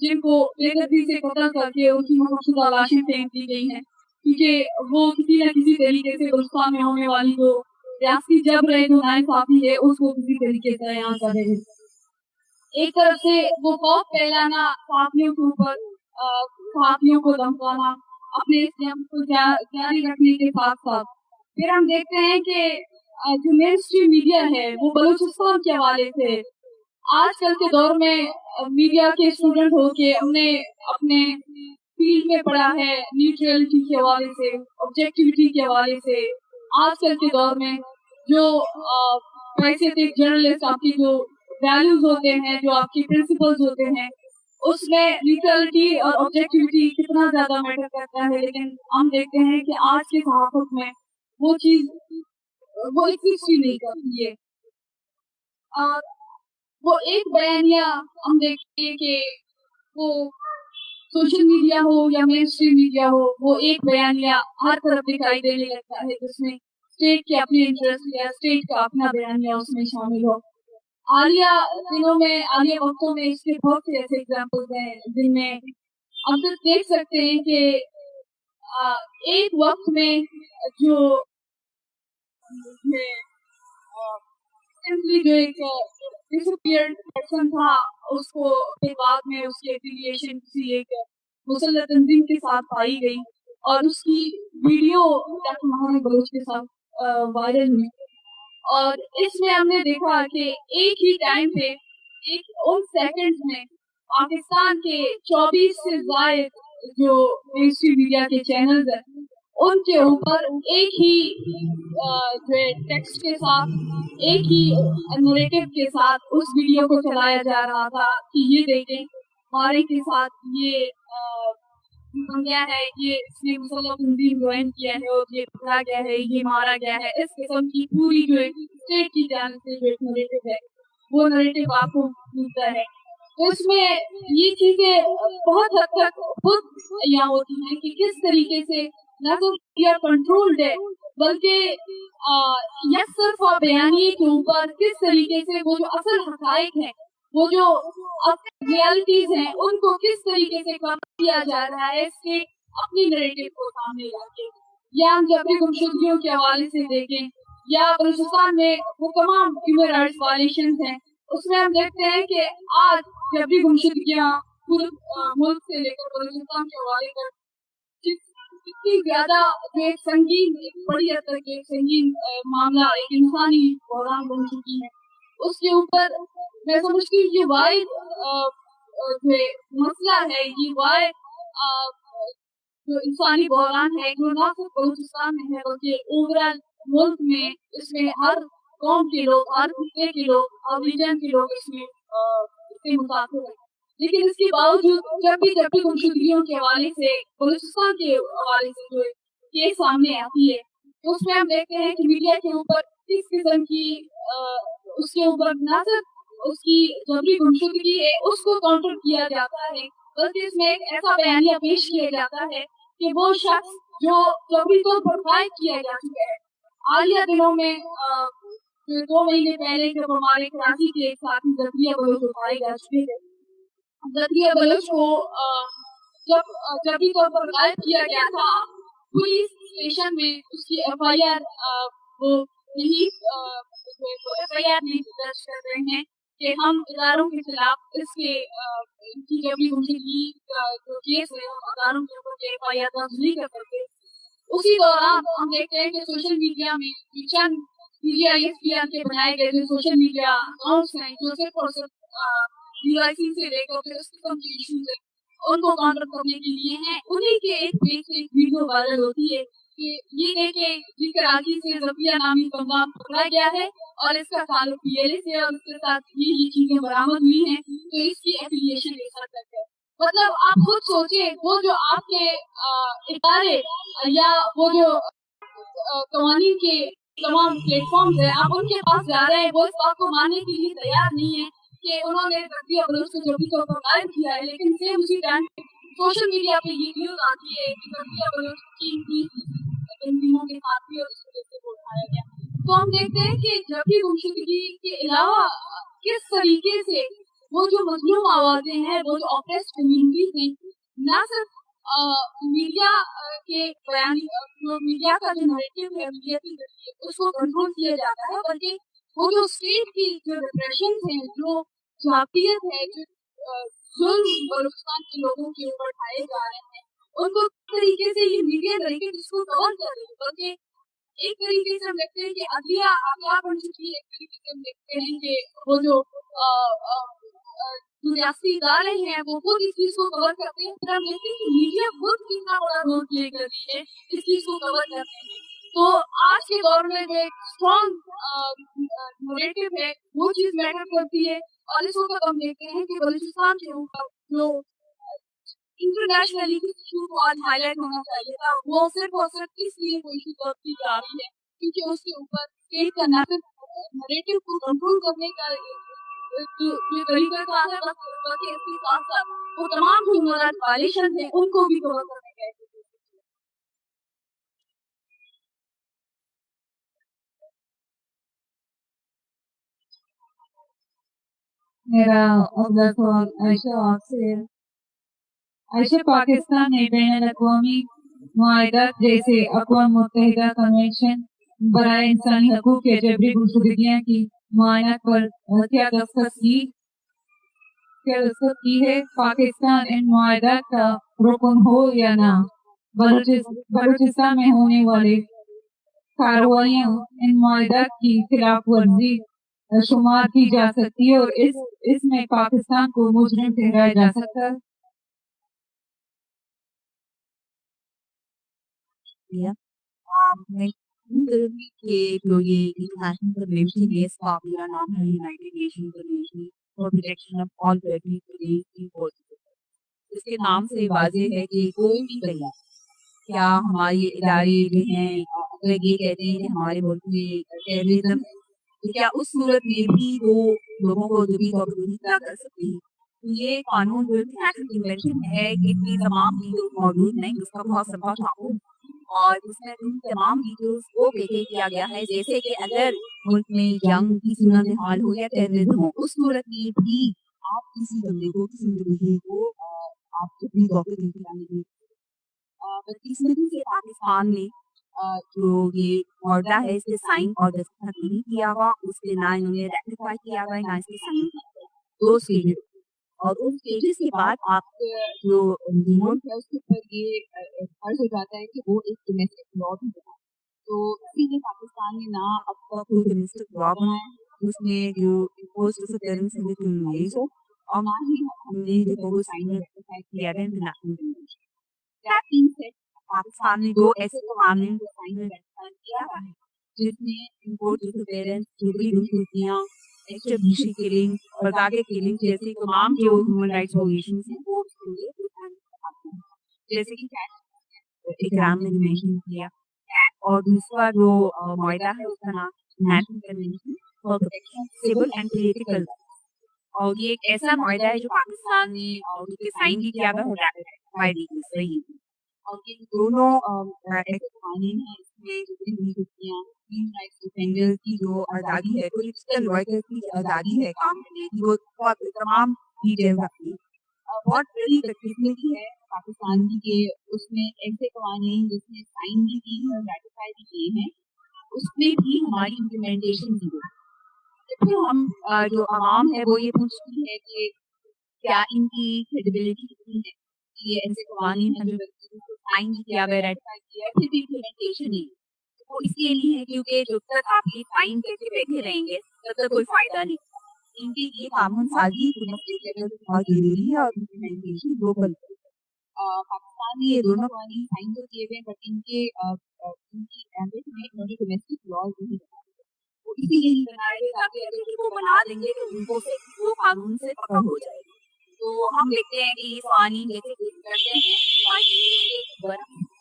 جن کو بے دردی سے قتل کر کے ان کی مقصودہ لاشیں پھینک دی گئی ہیں، کیونکہ وہ کسی نہ کسی طریقے سے بلوچستان میں ہونے والی جو ریاستی جبر ہے، جو ناانصافی ہے، اس کو کسی طریقے سے بیان کر رہے ہیں۔ ایک طرف سے وہ خوف پھیلانا صحافیوں کے اوپر، صحافیوں کو دھمکانا، اپنے اس جنگ کو جاری رکھنے کے ساتھ ساتھ پھر ہم دیکھتے ہیں کہ جو مین اسٹریم میڈیا ہے وہ بلوچستان کے حوالے سے آج کل کے دور میں میڈیا کے اسٹوڈنٹ ہو کے ہم نے اپنے فیلڈ میں پڑھا ہے نیوٹرلٹی کے حوالے سے، آبجیکٹیوٹی کے حوالے سے۔ آج کل کے دور میں جو پیسیفک جرنلسٹ، آپ کی جو ویلیوز ہوتے ہیں، جو آپ کی پرنسپلز ہوتے ہیں، اس میں نیوٹرلٹی اور آبجیکٹیوٹی کتنا زیادہ میٹر کرتا ہے، لیکن ہم دیکھتے ہیں کہ آج کی صحافت میں وہ چیز وہ ایگزسٹ ہی نہیں کرتی ہے۔ اور وہ ایک بیانیہ ہم دیکھتے ہیں کہ وہ سوشل میڈیا ہو یا مین اسٹریم میڈیا ہو، وہ ایک بیانیہ ہر طرف دکھائی دینے لگتا ہے جس میں اسٹیٹ کے اپنے انٹرسٹ یا اسٹیٹ کا اپنا بیانیہ اس میں شامل ہو۔ حالیہ دنوں میں، حالیہ وقتوں میں اس کے بہت سے ایسے ایگزامپلز ہیں جن میں ہم صرف دیکھ سکتے ہیں کہ ایک وقت میں جو ایک ڈسپیئرڈ پرسن تھا، اس کو پھر بعد میں اس کی ایفیلیشن کسی ایک مسلح تنظیم کے ساتھ پائی گئی اور اس کی ویڈیو ڈاکٹر محمد بلوچ کے ساتھ وائرل ہوئی، اور اس میں ہم نے دیکھا کہ ایک ہی ٹائم پہ ان سیکنڈ میں پاکستان کے 24 سے زائد جو مین اسٹریم میڈیا کے چینلز ہیں ان کے اوپر ایک ہی جو ٹیکسٹ کے ساتھ، ایک ہی نریٹو کے ساتھ اس ویڈیو کو چلایا جا رہا تھا کہ یہ دیکھیں مارے کے ساتھ یہ گیا ہے، یہ اس نے مسلح تنظیم جوائن کیا ہے اور یہ پکڑا گیا ہے، یہ مارا گیا ہے۔ اس قسم کی پوری جو اسٹیٹ کی جانب سے جو نریٹو ہے وہ نریٹو آپ کو ملتا ہے۔ تو اس میں یہ چیزیں بہت حد تک خود یہاں ہوتی ہیں کہ کس طریقے سے نہ تو کنٹرولڈ ہے، بلکہ یا صرف اور بیانیے کے اوپر کس طریقے سے وہ جو اصل حقائق ہیں، وہ جو ریالٹیز ہیں، ان کو کس طریقے سے کم کیا جا رہا ہے اس کے اپنی نریٹو کو سامنے لا کے، یا ہم جبری گمشدگیوں کے حوالے سے دیکھیں یا بلوچستان میں وہ تمام ہیومن رائٹس وائلیشنز ہیں، اس میں ہم دیکھتے ہیں کہ آج جبری گمشدگیاں پورے ملک سے لے کر بلوچستان کے حوالے تک اتنی زیادہ جو ایک سنگین، ایک بڑی حد تک ایک سنگین معاملہ، ایک انسانی بحران بن چکی ہے۔ اس کے اوپر میں سمجھتی ہوں یہ واحد جو مسئلہ ہے، یہ واحد جو انسانی بحران ہے جو نہ صرف بلوچستان میں ہے بلکہ اوورآل ملک میں، اس میں ہر قوم کے لوگ، ہر خطے کے لوگ، ہر ریجن کے لوگ اس سے متاثر ہیں۔ لیکن اس کے باوجود جب بھی گمشدگیوں کے حوالے سے، بلوچستان کے حوالے سے جو کیس سامنے آتی ہے تو اس میں ہم دیکھتے ہیں کہ میڈیا کے اوپر کس قسم کی اس کے اوپر نہ صرف اس کی جبری گمشدگی ہے اس کو کاؤنٹر کیا جاتا ہے، بلکہ اس میں ایک ایسا بیانیہ پیش کیا جاتا ہے کہ وہ شخص جو جبری طور پر قائد کیا جا چکا ہے۔ حالیہ دنوں میں 2 مہینے پہلے جب ہمارے کراچی کے ایک ساتھی زکریا بلوچ پائے جا چکے تھے، زکریا بلوچ کو جب جبری طور پر قائد کیا گیا تھا، پولیس اسٹیشن میں اس کی ایف آئی آر نہیں درج کر رہے ہیں کہ ہم اداروں کے خلاف اس کے کی جبری گمشدگی کا جو کیس ہے ہم اداروں کے اوپر ایف آئی آر درج نہیں کر سکتے۔ اسی دوران ہم دیکھتے ہیں کہ سوشل میڈیا میں چند پی جی آئی ایس پی آر کے بنائے گئے جو سوشل میڈیا اکاؤنٹس ہیں جو صرف اور صرف DIC سے لے کر اس قسم کے ایشوز ہیں ان کو کاؤنٹر کرنے کے لیے ہیں، انہیں کے ایک پیج سے ایک ویڈیو وائرل ہوتی ہے کہ یہ دیکھیں جی کراچی سے زفیہ نامی بندہ پکڑا گیا ہے اور اس کا تعلق PLA سے اور اس کے ساتھ یہ چیزیں برآمد ہوئی ہیں تو اس کی ایفیلیشن اس حد تک ہے۔ مطلب آپ خود سوچیں، وہ جو آپ کے ادارے یا وہ جو قوانین کے تمام پلیٹ فارمز ہیں آپ ان کے پاس جا رہے ہیں، وہ اس بات کو ماننے کے لیے تیار نہیں ہے کہ انہوں نے زکریا بلوچ کو جبری طور پر قائد کیا ہے، لیکن سیم اسی ٹائم سوشل میڈیا پہ یہ نیوز آتی ہے کہ زکریا بلوچ کی تنظیموں کے ساتھ بھی اور اس وجہ سے وہ اٹھایا گیا۔ تو ہم دیکھتے ہیں کہ جبری گمشدگی کے علاوہ کس طریقے سے وہ جو مظلوم آوازیں ہیں, وہ جو آپریس کمیونٹیز ہیں, نہ صرف میڈیا کے بیان, میڈیا کا جو نیریٹو ہے میڈیا کے ذریعے اس کو کنٹرول کیا جاتا ہے, بلکہ وہ جو اسٹیٹ کی جو ریپریشن ہے, جو جافیت ہے, جو ظلم بلوچستان کے لوگوں کے اوپر اٹھائے جا رہے ہیں, ان کو طریقے سے یہ میڈیا طریقے جس کو کور کر رہی ہے, بلکہ ایک طریقے سے ہم دیکھتے ہیں کہ عدلیہ بن چکی ہے, ایک طریقے سے ہم دیکھتے ہیں کہ وہ جو ریاستی ادارے ہیں وہ خود اس چیز کو کور کرتے ہیں, پھر ہم دیکھتے ہیں کہ میڈیا خود کتنا بڑا رول پلے کر رہی ہے اس چیز کو کور کرنے میں. تو آج کے دور میں جو ایک اسٹرانگ نیریٹو ہے وہ چیز میٹر کرتی ہے, اور اس وقت ہم دیکھتے ہیں کہ بلوچستان کے اوپر جو انٹرنیشنلی کس ایشو کو آج ہائی لائٹ ہونا چاہیے تھا, وہ صرف اور صرف اس لیے کوئی ایشو کرتی جا رہی ہے کیونکہ اس کے اوپر اسٹیٹ کا نیریٹو کو کنٹرول کرنے کا جو طریقہ کار ہے, بلکہ اس کے ساتھ ساتھ وہ تمام جو ہیومن وائلیشن ہیں ان کو بھی کور کرنے کا. میرا اگلا سوال عائشہ آپ سے. عائشہ, پاکستان نے بین الاقوامی معاہدات جیسے اقوام متحدہ کنونشن برائے انسانی حقوق کے جبری گمشدگیاں کی معائنات پر کیا دستخط کی ہے؟ پاکستان ان معاہدات کا رکن ہو یا نہ؟ بلوچستان میں ہونے والے کارروائیاں ان معاہدات کی خلاف ورزی شمار کی جا سکتی ہے اور اس میں پاکستان کو مجرم ٹھہرایا جا سکتا ہے. کہ جو یہ انٹرنیشنل کنونشن ہے اس کا پورا نام ہے united nation convention for protection of all persons against enforcement. اس کے نام سے واضح ہے کہ کوئی بھی کہیں کیا ہمارے ادارے جو ہیں اگر یہ کہتے ہیں کہ ہمارے ملک میں ٹیررزم ہے تو کیا اس صورت میں بھی وہ لوگوں کو جبری طور کیا کر سکتے ہیں؟ یہ قانون جو انٹرنیشنل کنونشن ہے اس کی تمام ڈیٹیلز موجود نہیں, اس کا بہت سمپل قانون, اور اس میں ان تمام ڈیٹیلز کو پیش کیا گیا ہے جیسے کہ اگر ملک میں جنگ کی صورتحال ہو یا ٹیررزم ہو, اس صورت میں بھی آپ کسی بندے کو کسی مجرم کو آپ جبری طور پہ دکھلانے گے. اس میں سے پاکستان میں جو یہ معاہدہ ہے اس کے سائن اور دستخط نہیں کیا ہوا, اس کے نہ انہوں نے ریٹیفائی کیا ہوا ہے نہ اس کے سائن کیا ہوا. 2 اسٹیجز, اور ان اسٹیجز کے بعد آپ جو ملک ہے اس کے اوپر یہ فرض ہو جاتا ہے کہ وہ ایک ڈومیسٹک لا بھی بنائے. تو اسی لیے پاکستان نے نہ اب تک کوئی ڈومیسٹک لا بنایا اس میں جو پوسٹ ٹیررزم ہو, اور نہ ہی ہم نے جو کوئی سائن ریٹیفائی کیا ہے انٹرنیشنل کنونشن. پاکستان نے 2 ایسے قوانین کو سائن ریٹیفائی کیا ہے جس میں امپورٹ ڈسپیرنس, جبری گمشدگیاں, ایکسٹریبیوشن کلنگ, بغاوت کلنگ جیسے تمام جو ہیومن رائٹس وائلیشنز ہیں وہ اس کے لیے جیسے کہ اکرام نے مینشن کیا. اور دوسرا جو معاہدہ ہے اس کا نام national convention for protection civil and political, اور یہ ایک ایسا معاہدہ ہے جو پاکستان نے اور اس کے سائن بھی کیا ہوا ہے. اور یہ دونوں ایسے قوانین ہیں اس میں ہیومن رائٹس ڈیفینڈرز کی جو آزادی ہے, پولیٹیکل ورکرز کی آزادی ہے کام کرنے کی, وہ تمام ڈیٹیلز آتی ہیں. بہت بڑی بدقسمتی ہے پاکستان کی کہ اس میں ایسے قوانین جس میں سائن بھی کی ہیں اور ریٹیفائی بھی کیے ہیں اس میں بھی ہماری امپلیمنٹیشن کی گئی. پھر ہم جو عوام ہے وہ یہ پوچھتی ہے کہ کیا ان کی کریڈیبلٹی کتنی ہے, یہ ایسے قوانین ہیں جو سائن بھی کیا گیا, ریٹیفائی کیا, پھر بھی امپلیمنٹیشن نہیں. وہ اس لیے نہیں ہے کیونکہ جب تک آپ یہ سائن کرتے بیٹھے رہیں گے تب تک کوئی فائدہ نہیں. ان کے لیے قانون سازی بہت ضروری ہے اور امپلیمنٹیشن گلوبل. پاکستان میں یہ دونوں قوانین سائن تو کیے ہوئے بٹ ان کی ڈومیسٹک لاز نہیں بنائے گئے. وہ اسی لیے نہیں بنائے گئے تاکہ اگر ان کو بنا دیں گے تو ان کو وہ قانون سے پکڑ ہو جائے گی. تو ہم دیکھتے ہیں کہ یہ قوانین جیسے کرتے ہیں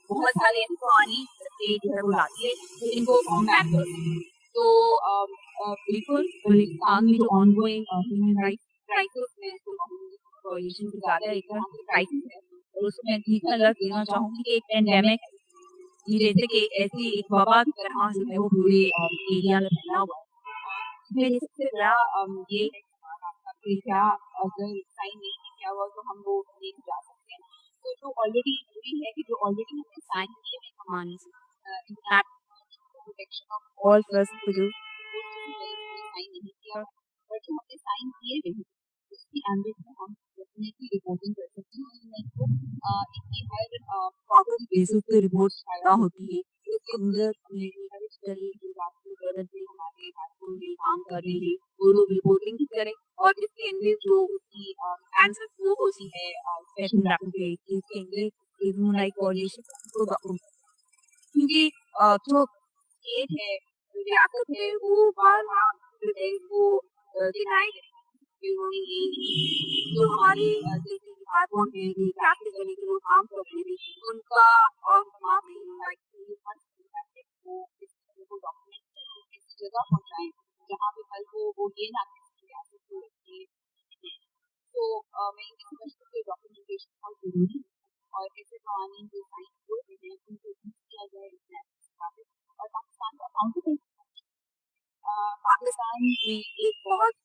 بہت سارے ایسے قوانین جو ہے وہ لاتی ہے ان کو کمپیکٹ کرتے ہیں. تو بالکل بلوچستان میں جو on going human rights crisis ہے وائلیشن سے زیادہ ایک طرح سے کرائسس ہے, اور اس میں نظر دینا چاہوں گی کہ ایک پینڈیمک یہ جیسے کہ ایسی ایک وبا کی طرح جو ہے وہ پورے ایریا میں پھیلا ہوا ہے. اس میں سب سے بڑا یہ کہ کیا اگر سائن نہیں کیا ہوا تو ہم وہ نہیں جا سکتے ہیں. تو جو آلریڈی ضروری ہے کہ جو آلریڈی ہم نے سائن کیے ہیں that protection of all first produce sign نہیں کیا اور جو ہم نے سائن کیے ہوئے ہیں اس کی اہمیت میں ہم ڈیفینیٹلی رپورٹنگ کر سکتے ہیں. ان کی ہر پراپر بیسس پہ رپورٹ نہ ہوتی ہے اس کے اندر ہمارے کام کر رہے ہیں وہ لوگ رپورٹنگ کریں اور اس کے اندر جو اس کی آنسر وہ ہوتی ہے اسپیشل کیونکہ جو اسٹیٹ ہے ریاست ہے وہ بار بار وہ ڈینائی کریں کہ انہوں نے یہ نہیں جو ہماری جیسے ڈپارٹمنٹ ہے پریکٹیکلی جو کام کر رہے ہیں ان کا اور جگہ پہنچائیں جہاں پہ کل کو وہ یہ نہ تو میں یہ سمجھتی ہوں کہ ڈاکومنٹیشن بہت ضروری ہے اور ایسے قوانین جو سائن ہوتے ہیں ان کو یوز کیا جائے اور پاکستان کا اکاؤنٹیبل پاکستان میں ایک بہت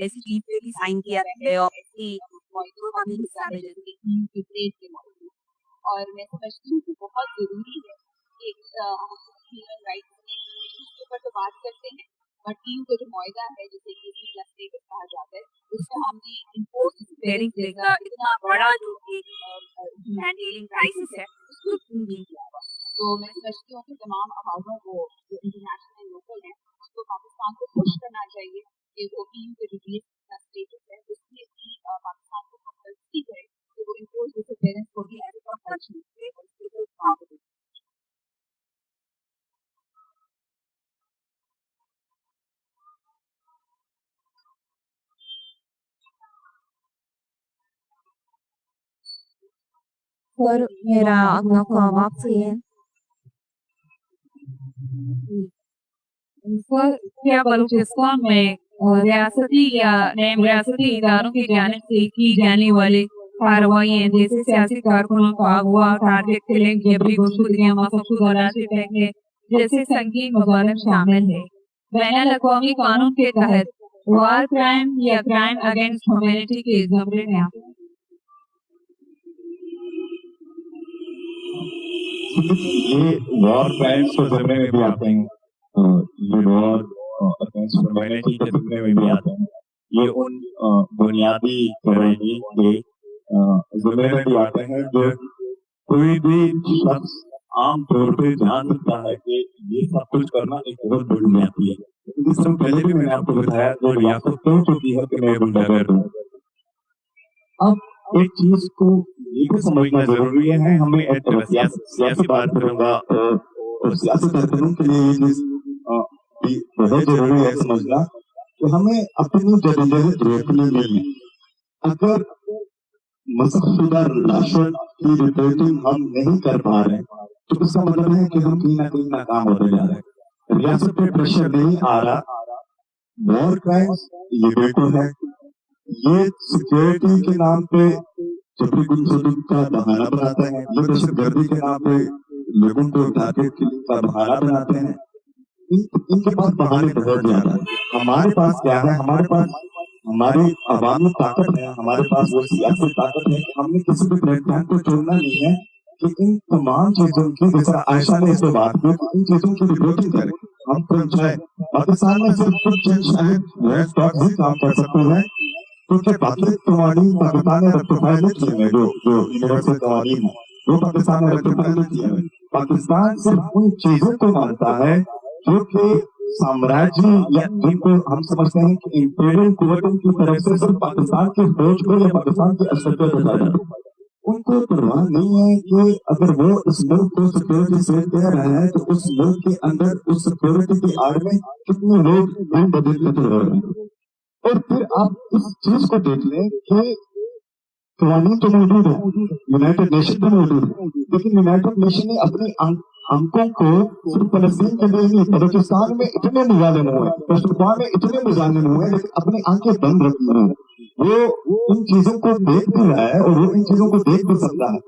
ایسی چیز پہ بھی سائن کیا ہے اور معاہدوں کا بھی حصہ ہے جیسے کہ ٹریڈ کے معاہدے اور میں سمجھتی ہوں کہ بہت ضروری ہے کہ ہیومن رائٹس کے اوپر تو بات کرتے ہیں بٹ ٹیم کا جو معاہدہ ہے جیسے کہ اسٹیٹس کہا جاتا ہے اس کو ہم نے انفورس کا اتنا بڑا جو ہیومینٹیرین کرائسس ہے اس کو نہیں کیا ہوا. تو میں سمجھتی ہوں کہ تمام آوازوں کو جو انٹرنیشنل لوکل ہیں اس کو پاکستان کو خوش کرنا چاہیے کہ وہ ٹیم کے ریلیز کا اسٹیٹس ہے اس میں بھی پاکستان کو کمپلسری کرے کہ وہ انفورس جیسے پیرنٹس کو بھی ایسے کم خرچ نہیں کرے اور اس کے لیے کام کرے. اور میرا اگلا خواب آپ سے ہے کیا بلوچستان میں ریاستی یا نیم ریاستی اداروں کی جانب سے کی جانے والی کارروائیاں جیسے سیاسی کارکنوں کو اغوا ٹارگٹ کلنگ جبری گوشتگیاں مقصود لاشیں پھینکنے جیسے سنگین مظالم شامل ہے. بین الاقوامی قانون کے تحت وار کرائم یا کرائم اگینسٹ ہیومینٹی کے زمرے میں آتے ہیں. یہ وار کرائمس کے ذمے میں بھی آتے ہیں, یہ وار اگینسٹ ہیومینٹی کے ذمے میں بھی آتے ہیں, یہ ان بنیادی قوانین کے ذمے میں بھی آتے ہیں جو کوئی بھی شخص عام طور پہ جان سکتا ہے کہ یہ سب کچھ کرنا ایک بہت بڑی بنیادی ہے. اس سے پہلے بھی میں نے آپ کو بتایا جو ریاست کہہ چکی ہے کہ میں گنڈا گرد ہوں. اب ایک چیز کو یہ بھی سمجھنا ضروری ہے, ہمیں سیاسی بات کروں گا اور سیاسی کارکنوں کے لیے یہ چیز بہت ضروری ہے سمجھنا کہ ہمیں اپنی جدوجہد روکنی نہیں ہے. اگر مسودہ راشن کی رپورٹنگ ہم نہیں کر پا رہے تو اس کا مطلب ہے کہ ہم کہیں نہ کہیں ناکام ہوتے جا رہے ہیں. ریاست پہ پریشر نہیں آ رہا. وار کرائمس یہ بالکل ہے, یہ سیکورٹی کے نام پہ جبری گمشدگی کا بہانہ بناتے ہیں, یہ دہشت گردی کے نام پہ لوگوں کو ٹارگٹ کا بہانہ بناتے ہیں. ان کے پاس بہانے بہت زیادہ ہیں. ہمارے پاس کیا ہے, ہمارے پاس ہماری عوام میں طاقت ہے, ہمارے پاس وہ سیاسی طاقت ہے کہ ہم نے کسی بھی پلیٹ فارم کو چھوڑنا نہیں ہے کہ ان تمام چیزوں کی, جیسا عائشہ نے اس سے بات کی, ان چیزوں کی رپورٹنگ کریں. ہم پہنچائے پاکستان میں صرف کچھ چند شاید ریڈ ٹاک ہی کام کر سکتے ہیں کیونکہ باقی قوانین پاکستان میں ریکٹیفائی نہیں کیے ہوئے, جو یونیورسل قوانین ہیں وہ پاکستان میں ریکٹیفائی نہیں کیے ہوئے. پاکستان صرف ان چیزوں کو مانتا ہے جو کہ سامراجی یا جن کو ہم سمجھتے ہیں کہ امپیریل قوتوں کی طرف سے صرف پاکستان کی فوج کو یا پاکستان کی اشرف کو بتایا جاتا ہے. ان کو پرواہ نہیں ہے کہ اگر وہ اس ملک کو سیکورٹی سے دے رہے ہیں تو اس ملک کے اندر اس سیکورٹی کی آڑ میں کتنے لوگ دن بدن قتل ہو رہے ہیں. اور پھر آپ اس چیز کو دیکھ لیں کہ قوانین تو موجود ہیں, یونائٹڈ نیشن بھی موجود ہے, لیکن یونائٹڈ نیشن نے اپنے آنکھوں کو صرف فلسطین کے لیے نہیں, بلوچستان میں اتنے مظالم ہوئے, پشتونخوا میں اتنے مظالم ہوئے, لیکن اپنی آنکھیں بند رکھی ہیں. وہ ان چیزوں کو دیکھ بھی رہا ہے اور وہ ان چیزوں کو دیکھ بھی سکتا ہے,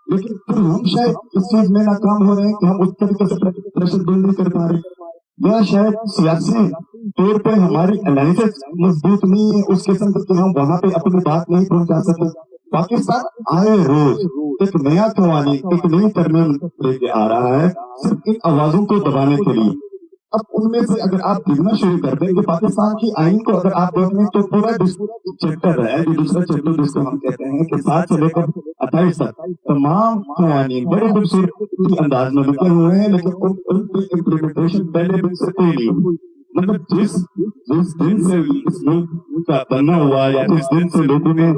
لیکن پھر ہم شاید اس چیز میں ناکام ہو رہے ہیں کہ ہم اس طریقے سے پریشر بلڈ نہیں کر پا رہے. یا شاید سیاسی طور پہ ہماری انالیسس مضبوط نہیں ہے اس قسم کی ہم وہاں پہ اپنی بات نہیں پہنچا سکتے. پاکستان آئے روز ایک نیا قوانین ایک نئی ترمیم لے کے آ رہا ہے صرف ان آوازوں کو دبانے کے لیے. اب ان میں سے اگر آپ دیکھنا شروع کر دیں کہ پاکستان کی آئین کو اگر آپ دیکھ لیں تو پورا چیپٹر ہے جو دوسرا چیپٹر جس کو ہم کہتے ہیں کہ 7 سے لے کر 28 تک تمام قوانین بڑے خوبصورت انداز میں لکھے ہوئے ہیں لیکن ان کی امپلیمنٹیشن پہلے دن سے کوئی نہیں ہوئی. مطلب جس دن سے اس ملک کا بننا ہوا یا جس دن سے لوگوں نے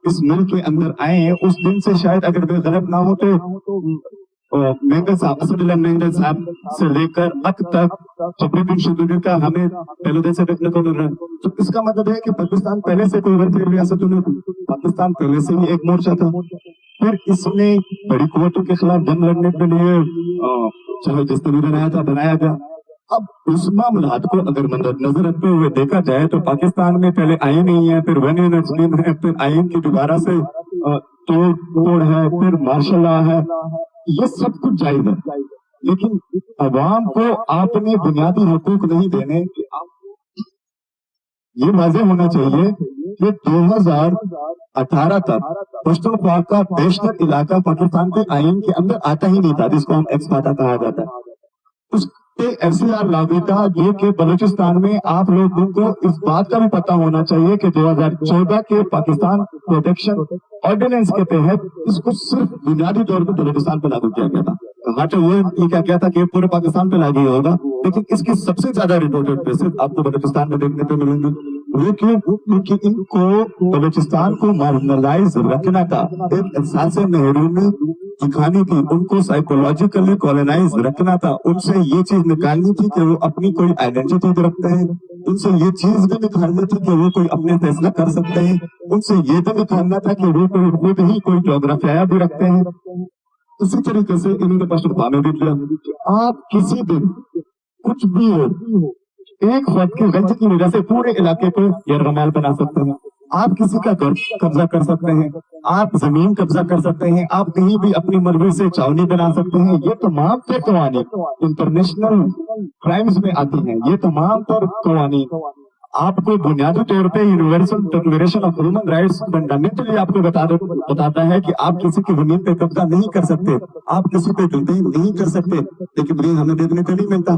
اس ملک کے اندر آئے ہیں اس دن سے شاید اگر میں غلط نہ ہو تو مینگل صاحب اسد اللہ مینگل صاحب سے لے کر اب تک سپریم شیڈول کا ہمیں پہلے دن سے دیکھنے کو مل رہا ہے. تو اس کا مطلب ہے کہ پاکستان پہلے سے کوئی ورثی ریاست نہیں تھی. پاکستان پہلے سے ہی ایک مورچہ تھا. پھر اس نے بڑی قوتوں کے خلاف جنگ لڑنے کے لیے چاہے جس طرح بنایا گیا. اب اس معاملات کو اگر نظر رکھتے ہوئے دیکھا جائے تو پاکستان میں پہلے آئین نہیں ہے, پھر ون یونین ہے, پھر آئین کی دوبارہ سے توڑ ہے, پھر مارشل لا ہے. یہ سب کچھ جائز ہے لیکن عوام کو آپ نے بنیادی حقوق نہیں دینے. یہ واضح ہونا چاہیے کہ 2018 تک پشتونخوا کا بیشتر علاقہ پاکستان کے آئین کے اندر آتا ہی نہیں تھا جس کو ہم ایکس پاٹا کہا جاتا ہے. اس پہ FCR لاگو تھا یہ کہ بلوچستان میں آپ لوگوں کو اس بات کا بھی پتہ ہونا چاہیے کہ 2014 کے پاکستان پروٹیکشن آرڈیننس کے تحت اس کو صرف بنیادی طور پر بلوچستان پہ لاگو کیا گیا تھا. وہ یہ کیا تھا کہ پورے پاکستان پہ لاگو ہوگا لیکن اس کی سب سے زیادہ رپورٹڈ کیسز آپ کو بلوچستان میں دیکھنے کو ملیں گے. وہ کیوں؟ کیونکہ ان کو بلوچستان کو مارجنلائز رکھنا تھا, ایک احساس نہرو میں دکھانی تھی, ان کو سائیکولوجیکلی کالونائز رکھنا تھا, ان سے یہ چیز نکالنی تھی کہ وہ اپنی کوئی آئیڈینٹی رکھتے ہیں, ان سے یہ چیز بھی نکالنی تھی کہ وہ کوئی اپنے فیصلہ کر سکتے ہیں, ان سے یہ بھی نکالنا تھا کہ وہ خود ہی کوئی جغرافیہ بھی رکھتے ہیں. اسی طریقے سے انہوں نے پشتونخوا میں بھی کیا کہ آپ کسی دن کچھ بھی ہو ایک فرد کی غلطی کی وجہ سے پورے علاقے کو یرغمال بنا سکتے ہیں, آپ کسی کا قبضہ کر سکتے ہیں, آپ زمین قبضہ کر سکتے ہیں, آپ کہیں بھی اپنی مرضی سے چھاونی بنا سکتے ہیں. یہ تمام تر قوانین انٹرنیشنل کرائمز میں آتی ہیں. یہ تمام تر قوانین آپ کو بنیادی طور پہ universal declaration of human rights fundamentally آپ کو بتاتا ہے کہ آپ کسی کی زمین پہ قبضہ نہیں کر سکتے, آپ کسی پہ جلدی نہیں کر سکتے. لیکن یہ ہمیں دیکھنے کو نہیں ملتا.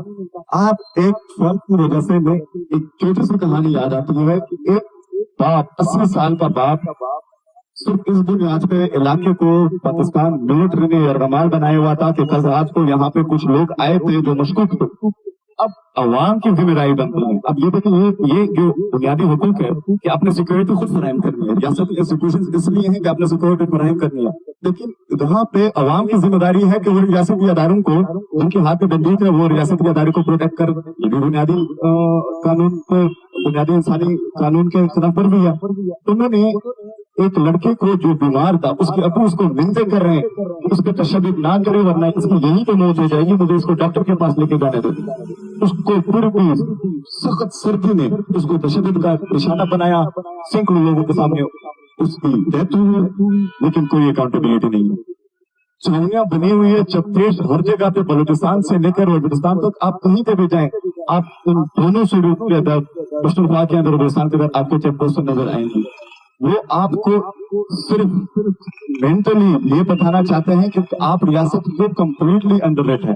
آپ ایک فرد کی وجہ سے ایک چھوٹی سی کہانی یاد آتی ہے کہ ایک باپ 80 سال کا باپ صرف اس بنیاد پہ علاقے کو پاکستان ملٹری نے یرغمال بنایا ہوا تھا کہ کل رات کو یہاں پہ کچھ لوگ آئے تھے جو مشکوک تھے. اب عوام کی ذمہ داری بنتی ہے. اب یہ دیکھیں یہ جو بنیادی حقوق ہے کہ آپ نے سیکورٹی خود فراہم کرنی ہے, ریاستی انسٹیٹیوشن اس لیے ہیں کہ آپ نے سیکورٹی فراہم کرنی ہے, لیکن یہاں پہ عوام کی ذمہ داری ہے کہ وہ ریاستی اداروں کو ان کے ہاتھ میں بندوق ہے وہ ریاستی اداروں کو پروٹیکٹ کر. یہ بھی بنیادی قانون پہ بنیادی انسانی قانون کے خلاف پر بھی ہے. انہوں نے ایک لڑکے کو جو بیمار تھا اس کے ابو اس کو منتیں کر رہے ہیں کہ اس پہ تشدد نہ کرے ورنہ اس کی یہیں پہ موت ہو جائے گی, مجھے اس کو ڈاکٹر کے پاس لے کے جانے دیں. اس کو پھر بھی سخت سردی میں اس کو تشدد کا نشانہ بنایا, سینکڑوں لوگوں کے سامنے اس کی ڈیتھ ہوئی لیکن کوئی اکاؤنٹیبلٹی نہیں ہے. چھاؤنیاں بنی ہوئی ہے چپیش ہر جگہ پہ, بلوچستان سے لے کر وزیرستان تک آپ کہیں پہ بھی جائیں آپ ان دونوں صوبوں کے اندر پشتونخوا کے اندر وزیرستان کے اندر آپ کو چیک پوسٹ نظر آئیں گی. وہ آپ کو صرف مینٹلی یہ بتانا چاہتے ہیں کہ آپ ریاست کو کمپلیٹلی انڈر ریٹ ہے.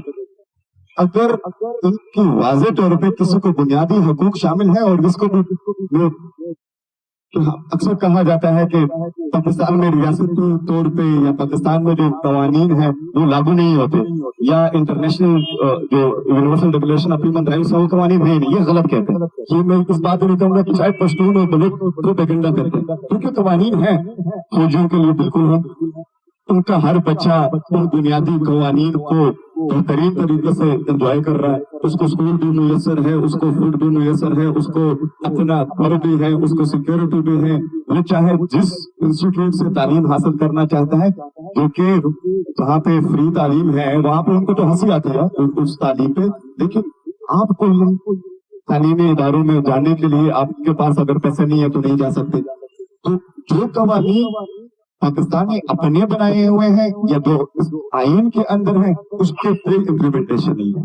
اگر ان کی واضح طور پہ کسی کو بنیادی حقوق شامل ہے اور جس کو اکثر کہا جاتا ہے کہ پاکستان میں ریاستی طور پہ یا پاکستان میں جو قوانین ہیں وہ لاگو نہیں ہوتے یا انٹرنیشنل جو universal declaration of human rights وہ قوانین ہے نہیں, یہ غلط کہتے ہیں. یہ میں اس بات نہیں کہوں گا کہ شاید پشتون اور بلوچ پروپیگنڈا کرتے ہیں, کیونکہ قوانین ہیں فوجیوں کے لیے بالکل ہے. ان کا ہر بچہ ان بنیادی قوانین کو بہترین طریقے سے انجوائے کر رہا ہے. اس کو اسکول بھی میسر ہے, اس کو فوڈ بھی میسر ہے, اس کو اپنا گھر بھی ہے, اس کو سیکورٹی بھی ہے. وہ چاہے جس انسٹیٹیوٹ سے تعلیم حاصل کرنا چاہتا ہے جو کہ جہاں پہ فری تعلیم ہے وہاں پہ ان کو تو ہنسی آتی ہے اس تعلیم پہ, لیکن آپ کو تعلیمی اداروں میں جانے کے لیے آپ کے پاس اگر پیسے نہیں ہے تو نہیں جا سکتے. تو جو قوانین پاکستان نے اپنے بنائے ہوئے ہیں یا جو آئین کے اندر ہیں اس کے کوئی امپلیمنٹیشن نہیں ہے.